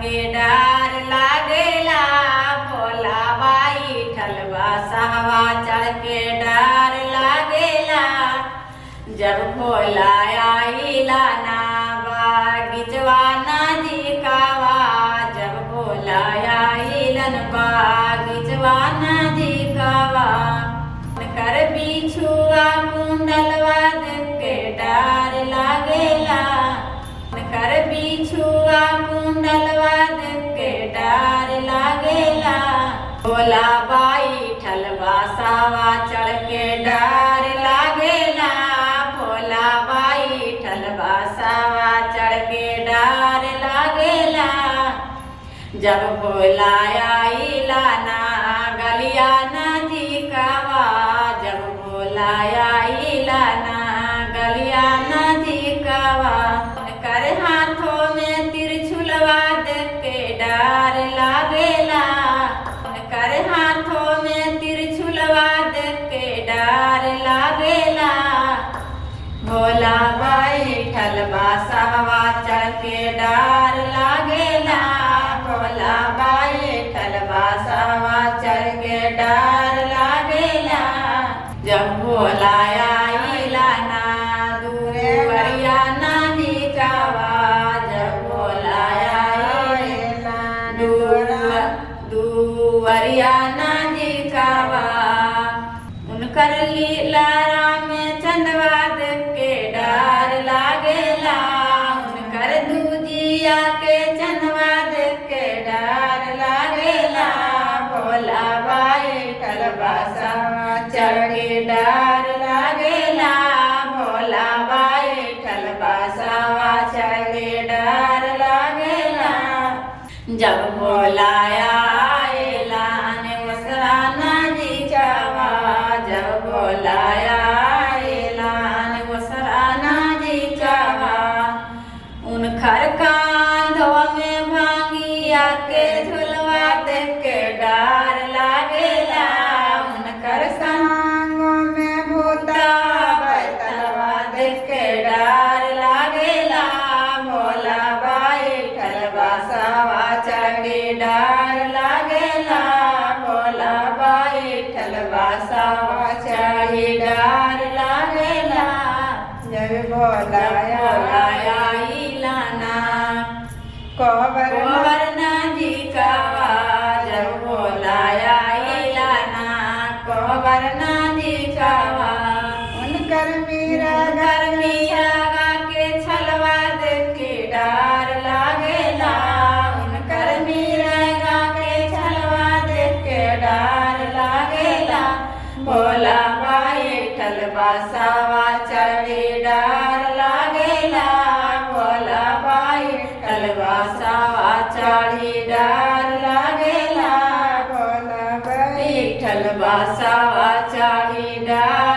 के डार लागेला, भोला बाई ठलवा सावा चढ़ के डार लागेला। जब भोला आईला ना बागिचवा नदी कावा, जब भोला आईलन बागिचवा नदी कावा। कर बिछुआ कुंडलवा देख के डार लागेला, कर बिछुआ कुंडलवा देख के डार लागेला। भोला बाई ठलवा सावा चढ़ के डार लागेला, भोला बाई ठलवा सावा चढ़ के डार लागेला। जब भोला आईला ना गलिया नदी कावा, जब भोला आईला ना गलिया नदी कावा। कर हाथों में तिरछुलवा देख के डार लागेला, कर हाथों में तिरछुलवा देख के डार लागेला। भोला बाई ठलवा सावा चढ़ के डार लागेला, भोला बाई ठलवा सावा चढ़ के डार लागेला। जब भोला आईला ना दुवरिया नदी कावा, जब भोला आईला दुवरिया नदी कावा। उनकर लीला में चंदवा देख के डार लागेला, उनकर दूजिया के चंदवा देख के डार लागेला। भोला बाई ठलवा सावा चढ़ के डार लागेला, भोला बाई ठलवा सावा चढ़ के डार लागेला। जब भोला आएला ने वसरा नदी कावा, जब भोला आएला ने वसरा नदी कावा। उनकर कांधवा में भांगिया के झुलवा देख के डार लागेला, उनकर सांगों में भूता बैतलवा देख के डार लागेला। भोला बाई ठलवा सावा चढ़ के डार लागेला, भोला बाई ठलवा सावा चढ़ के डार लागेला। जब भोला आईला ना कोवर नदी कावा, जब भोला आईला ना कोवर नदी कावा। उनकर मीरा गर्मिया के छलवा देख के डार लागेला, उनकर मीरा के छलवा देख के डार लागेला। भोला बाई ठलवा सावा चढ़ के डार लागेला, भोला बाई ठलवा सावा चढ़ के डार लागेला। भोला बाई ठलवा सावा चढ़ के डार